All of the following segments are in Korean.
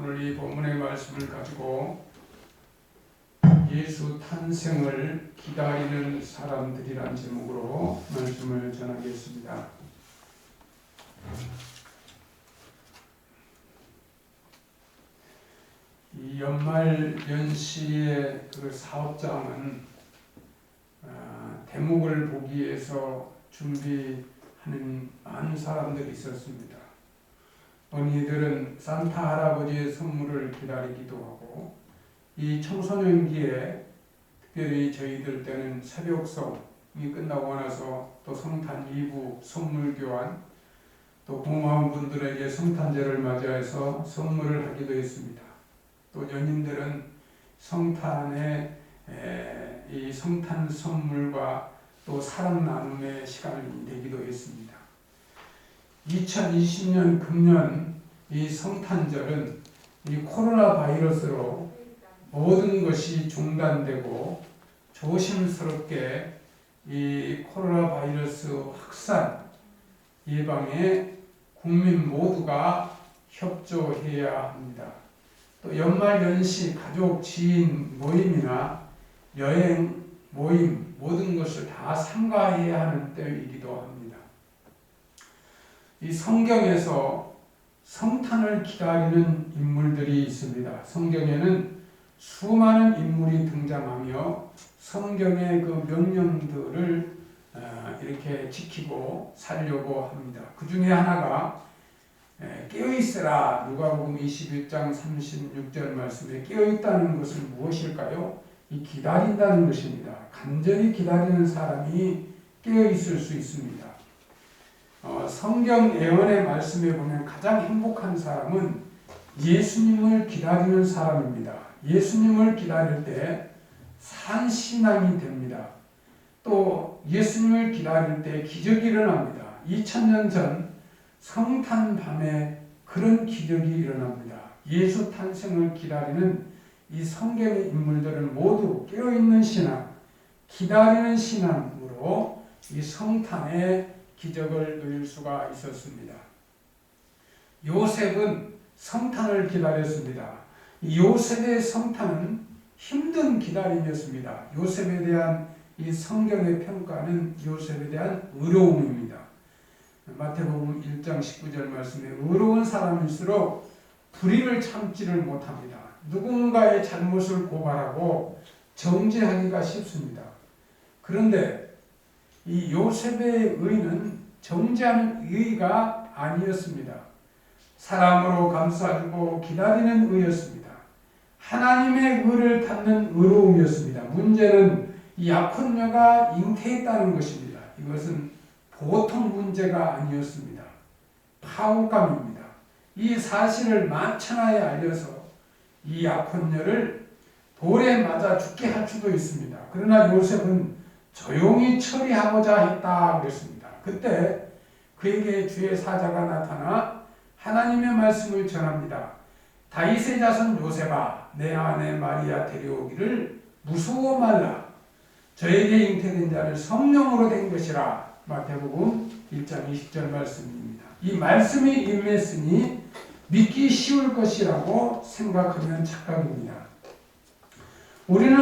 오늘 이 본문의 말씀을 가지고 예수 탄생을 기다리는 사람들이란 제목으로 말씀을 전하겠습니다. 이 연말 연시의 그 사업장은 대목을 보기 위해서 준비하는 많은 사람들이 있었습니다. 어린이들은 산타 할아버지의 선물을 기다리기도 하고, 이 청소년기에 특별히 저희들 때는 새벽성이 끝나고 나서 또 성탄 2부 선물 교환, 또 고마운 분들에게 성탄절을 맞이해서 선물을 하기도 했습니다. 또 연인들은 성탄에 이 성탄 선물과 또 사랑 나눔의 시간이 되기도 했습니다. 2020년 금년 이 성탄절은 이 코로나 바이러스로 모든 것이 중단되고 조심스럽게 이 코로나 바이러스 확산 예방에 국민 모두가 협조해야 합니다. 또 연말 연시 가족 지인 모임이나 여행 모임 모든 것을 다 삼가해야 하는 때이기도 합니다. 이 성경에서 성탄을 기다리는 인물들이 있습니다. 성경에는 수많은 인물이 등장하며 성경의 그 명령들을 이렇게 지키고 살려고 합니다. 그 중에 하나가 깨어있으라, 누가복음 21장 36절 말씀에 깨어있다는 것은 무엇일까요? 이 기다린다는 것입니다. 간절히 기다리는 사람이 깨어있을 수 있습니다. 성경 예언의 말씀에 보면 가장 행복한 사람은 예수님을 기다리는 사람입니다. 예수님을 기다릴 때 산신앙이 됩니다. 또 예수님을 기다릴 때 기적이 일어납니다. 2000년 전 성탄 밤에 그런 기적이 일어납니다. 예수 탄생을 기다리는 이 성경의 인물들은 모두 깨어있는 신앙, 기다리는 신앙으로 이 성탄의 기적을 누릴 수가 있었습니다. 요셉은 성탄을 기다렸습니다. 요셉의 성탄은 힘든 기다림이었습니다. 요셉에 대한 이 성경의 평가는 요셉에 대한 의로움입니다. 마태복음 1장 19절 말씀에 의로운 사람일수록 불의를 참지를 못합니다. 누군가의 잘못을 고발하고 정죄하기가 쉽습니다. 그런데 이 요셉의 의는 정죄하는 의가 아니었습니다. 사람으로 감싸주고 기다리는 의였습니다. 하나님의 의를 담는 의로움이었습니다. 문제는 이 약혼녀가 잉태했다는 것입니다. 이것은 보통 문제가 아니었습니다. 파국감입니다. 이 사실을 만천하에 알려서 이 약혼녀를 돌에 맞아 죽게 할 수도 있습니다. 그러나 요셉은 조용히 처리하고자 했다 그랬습니다. 그때 그에게 주의 사자가 나타나 하나님의 말씀을 전합니다. 다윗의 자손 요셉아, 내 아내 마리아 데려오기를 무서워 말라. 저에게 잉태된 자를 성령으로 된 것이라. 마태복음 1장 20절 말씀입니다. 이 말씀이 임했으니 믿기 쉬울 것이라고 생각하면 착각입니다. 우리는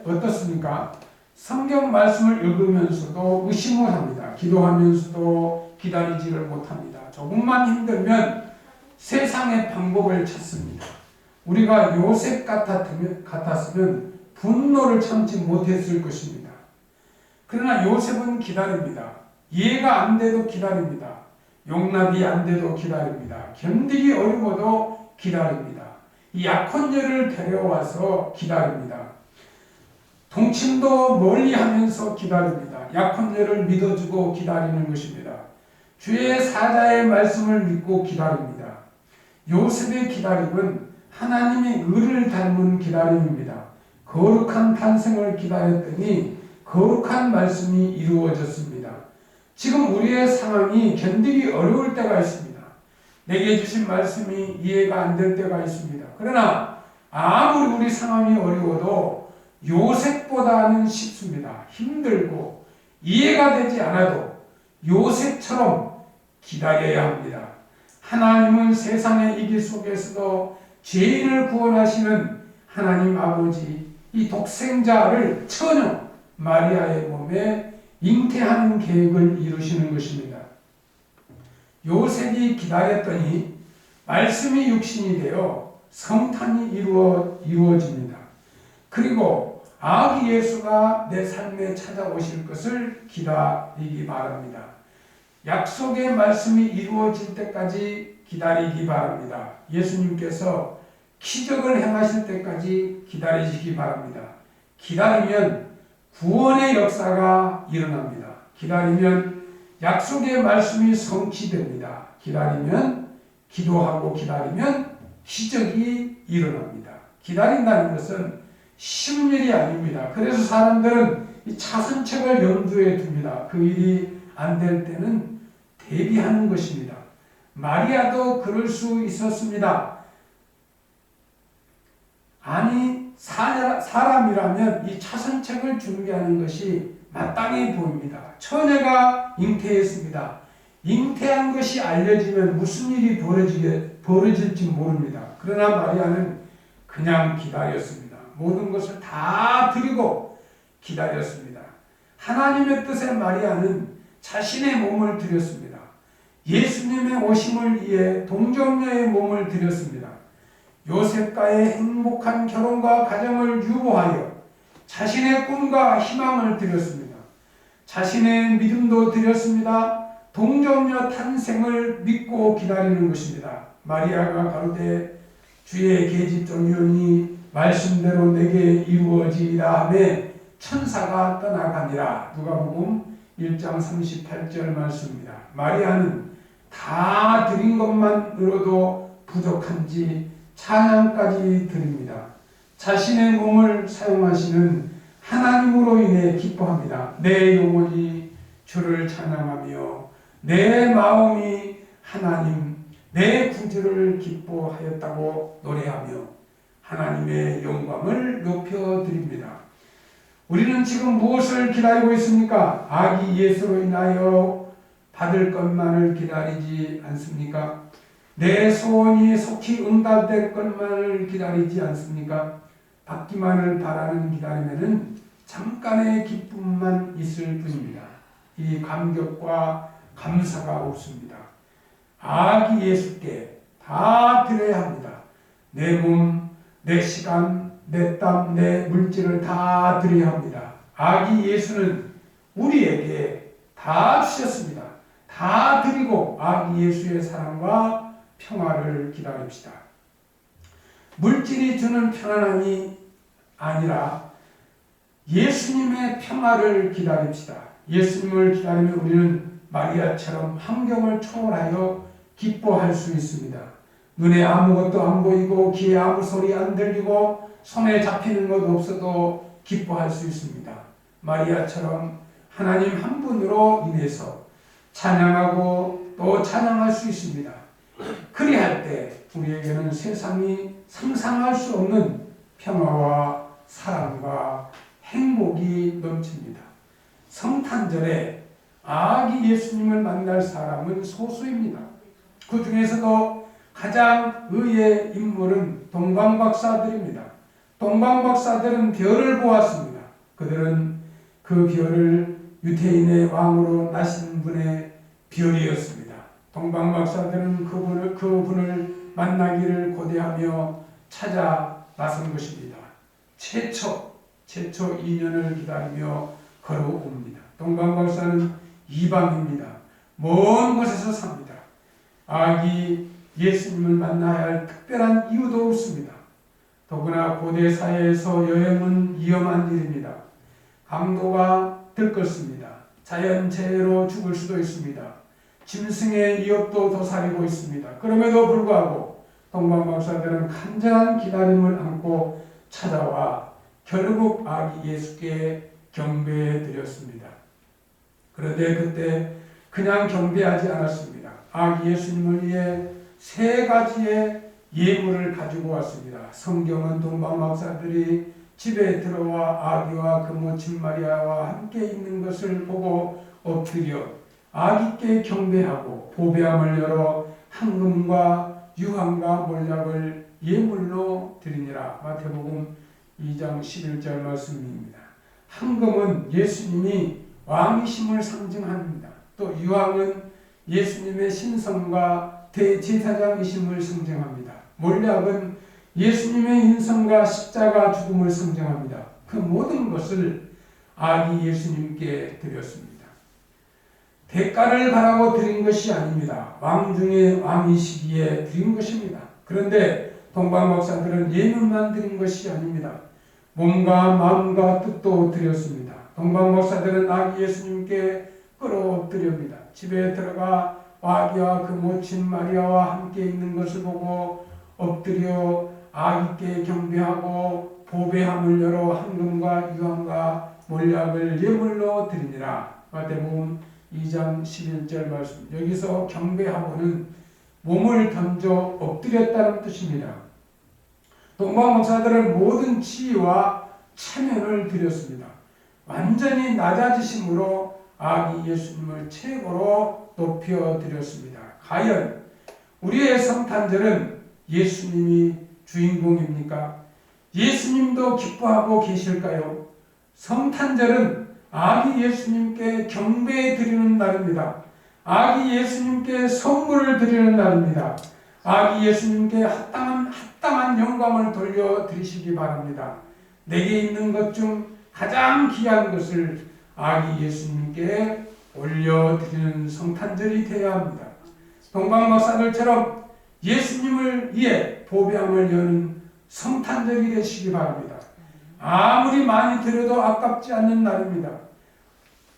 어떻습니까? 성경 말씀을 읽으면서도 의심을 합니다. 기도하면서도 기다리지를 못합니다. 조금만 힘들면 세상의 방법을 찾습니다. 우리가 요셉 같았으면 분노를 참지 못했을 것입니다. 그러나 요셉은 기다립니다. 이해가 안 돼도 기다립니다. 용납이 안 돼도 기다립니다. 견디기 어려워도 기다립니다. 이 약혼녀를 데려와서 기다립니다. 동침도 멀리하면서 기다립니다. 약혼녀를 믿어주고 기다리는 것입니다. 주의 사자의 말씀을 믿고 기다립니다. 요셉의 기다림은 하나님의 의를 닮은 기다림입니다. 거룩한 탄생을 기다렸더니 거룩한 말씀이 이루어졌습니다. 지금 우리의 상황이 견디기 어려울 때가 있습니다. 내게 주신 말씀이 이해가 안 될 때가 있습니다. 그러나 아무리 우리 상황이 어려워도 요셉보다는 쉽습니다. 힘들고 이해가 되지 않아도 요셉처럼 기다려야 합니다. 하나님은 세상의 이기 속에서도 죄인을 구원하시는 하나님 아버지, 이 독생자를 처녀 마리아의 몸에 잉태하는 계획을 이루시는 것입니다. 요셉이 기다렸더니 말씀이 육신이 되어 성탄이 이루어집니다. 그리고 아기 예수가 내 삶에 찾아오실 것을 기다리기 바랍니다. 약속의 말씀이 이루어질 때까지 기다리기 바랍니다. 예수님께서 기적을 행하실 때까지 기다리시기 바랍니다. 기다리면 구원의 역사가 일어납니다. 기다리면 약속의 말씀이 성취됩니다. 기다리면, 기도하고 기다리면 기적이 일어납니다. 기다린다는 것은 쉬운 일이 아닙니다. 그래서 사람들은 이 차선책을 염두에 둡니다. 그 일이 안 될 때는 대비하는 것입니다. 마리아도 그럴 수 있었습니다. 아니, 사람이라면 이 차선책을 준비하는 것이 마땅해 보입니다. 처녀가 잉태했습니다. 잉태한 것이 알려지면 무슨 일이 벌어질지 모릅니다. 그러나 마리아는 그냥 기다렸습니다. 모든 것을 다 드리고 기다렸습니다. 하나님의 뜻에 마리아는 자신의 몸을 드렸습니다. 예수님의 오심을 위해 동정녀의 몸을 드렸습니다. 요셉과의 행복한 결혼과 가정을 유보하여 자신의 꿈과 희망을 드렸습니다. 자신의 믿음도 드렸습니다. 동정녀 탄생을 믿고 기다리는 것입니다. 마리아가 가로되 주의 계집종이오니 말씀대로 내게 이루어지리라 하매 천사가 떠나가니라. 누가복음 1장 38절 말씀입니다. 마리아는 다 드린 것만으로도 부족한지 찬양까지 드립니다. 자신의 몸을 사용하시는 하나님으로 인해 기뻐합니다. 내 영혼이 주를 찬양하며 내 마음이 하나님 내 구주를 기뻐하였다고 노래하며 하나님의 영광을 높여드립니다. 우리는 지금 무엇을 기다리고 있습니까? 아기 예수로 인하여 받을 것만을 기다리지 않습니까? 내 소원이 속히 응답될 것만을 기다리지 않습니까? 받기만을 바라는 기다림에는 잠깐의 기쁨만 있을 뿐입니다. 이 감격과 감사가 없습니다. 아기 예수께 다 드려야 합니다. 내 몸, 내 시간, 내 땀, 내 물질을 다 드려야 합니다. 아기 예수는 우리에게 다 주셨습니다. 다 드리고 아기 예수의 사랑과 평화를 기다립시다. 물질이 주는 편안함이 아니라 예수님의 평화를 기다립시다. 예수님을 기다리면 우리는 마리아처럼 환경을 초월하여 기뻐할 수 있습니다. 눈에 아무것도 안 보이고 귀에 아무 소리 안 들리고 손에 잡히는 것 없어도 기뻐할 수 있습니다. 마리아처럼 하나님 한 분으로 인해서 찬양하고 또 찬양할 수 있습니다. 그리할 때 우리에게는 세상이 상상할 수 없는 평화와 사랑과 행복이 넘칩니다. 성탄절에 아기 예수님을 만날 사람은 소수입니다. 그 중에서도 가장 의의 인물은 동방박사들입니다. 동방박사들은 별을 보았습니다. 그들은 그 별을 유태인의 왕으로 나신 분의 별이었습니다. 동방박사들은 그분을 만나기를 고대하며 찾아 나선 것입니다. 최초 2년을 기다리며 걸어옵니다. 동방박사는 이방입니다. 먼 곳에서 삽니다. 아기 예수님을 만나야 할 특별한 이유도 없습니다. 더구나 고대 사회에서 여행은 위험한 일입니다. 강도가 들끓습니다. 자연재해로 죽을 수도 있습니다. 짐승의 위협도 도사리고 있습니다. 그럼에도 불구하고 동방박사들은 간절한 기다림을 안고 찾아와 결국 아기 예수께 경배해 드렸습니다. 그런데 그때 그냥 경배하지 않았습니다. 아기 예수님을 위해 3가지의 예물을 가지고 왔습니다. 성경은 동방박사들이 집에 들어와 아기와 그 모친 마리아와 함께 있는 것을 보고 엎드려 아기께 경배하고 보배함을 열어 황금과 유황과 몰약을 예물로 드리니라. 마태복음 2장 11절 말씀입니다. 황금은 예수님이 왕이심을 상징합니다. 또 유황은 예수님의 신성과 대제사장이심을 상징합니다. 몰약은 예수님의 인성과 십자가 죽음을 상징합니다. 그 모든 것을 아기 예수님께 드렸습니다. 대가를 바라고 드린 것이 아닙니다. 왕 중에 왕이시기에 드린 것입니다. 그런데 동방 목사들은 예물만 드린 것이 아닙니다. 몸과 마음과 뜻도 드렸습니다. 동방 목사들은 아기 예수님께 끌어드립니다. 집에 들어가 아기와 그 모친 마리아와 함께 있는 것을 보고 엎드려 아기께 경배하고 보배함을 열어 황금과 유황과 몰약을 예물로 드리니라. 마태복음 2장 11절 말씀. 여기서 경배하고는 몸을 던져 엎드렸다는 뜻입니다. 동방 목사들은 모든 지위와 체면을 드렸습니다. 완전히 낮아지심으로 아기 예수님을 최고로 높여드렸습니다. 과연 우리의 성탄절은 예수님이 주인공입니까? 예수님도 기뻐하고 계실까요? 성탄절은 아기 예수님께 경배 드리는 날입니다. 아기 예수님께 선물을 드리는 날입니다. 아기 예수님께 합당한 영광을 돌려드리시기 바랍니다. 내게 있는 것 중 가장 귀한 것을 아기 예수님께 올려드리는 성탄절이 되어야 합니다. 동방 목사들처럼 예수님을 위해 보배함을 여는 성탄절이 되시기 바랍니다. 아무리 많이 드려도 아깝지 않는 날입니다.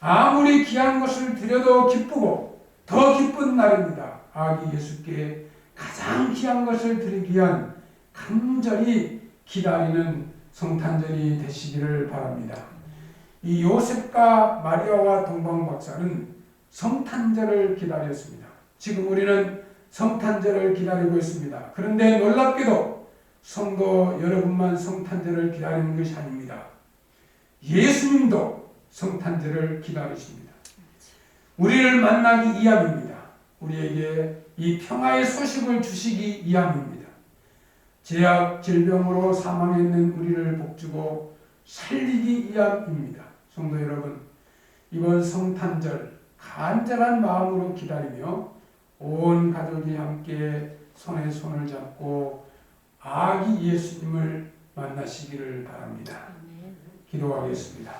아무리 귀한 것을 드려도 기쁘고 더 기쁜 날입니다. 아기 예수께 가장 귀한 것을 드리기 위한 간절히 기다리는 성탄절이 되시기를 바랍니다. 이 요셉과 마리아와 동방 박사는 성탄절을 기다렸습니다. 지금 우리는 성탄절을 기다리고 있습니다. 그런데 놀랍게도 성도 여러분만 성탄절을 기다리는 것이 아닙니다. 예수님도 성탄절을 기다리십니다. 우리를 만나기 위함입니다. 우리에게 이 평화의 소식을 주시기 위함입니다. 죄악, 질병으로 사망해 있는 우리를 복주고 살리기 위함입니다. 성도 여러분, 이번 성탄절 간절한 마음으로 기다리며 온 가족이 함께 손에 손을 잡고 아기 예수님을 만나시기를 바랍니다. 기도하겠습니다.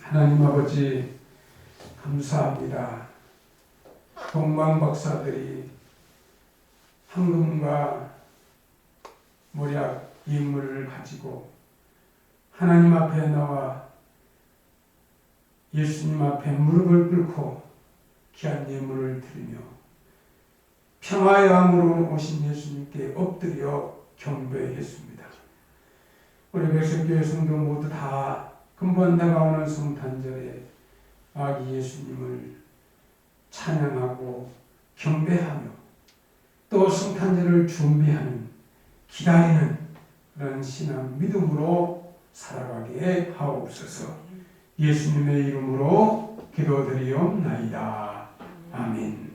하나님 아버지, 감사합니다. 동방 박사들이 황금과 몰약 예물을 가지고 하나님 앞에 나와 예수님 앞에 무릎을 꿇고 귀한 예물을 드리며 평화의 왕으로 오신 예수님께 엎드려 경배했습니다. 우리 백성교회 성도 모두 다 근본 다가오는 성탄절에 아기 예수님을 찬양하고 경배하며 또 성탄절을 준비하는 기다리는 그런 신앙 믿음으로 살아가게 하옵소서. 예수님의 이름으로 기도드리옵나이다. 아멘.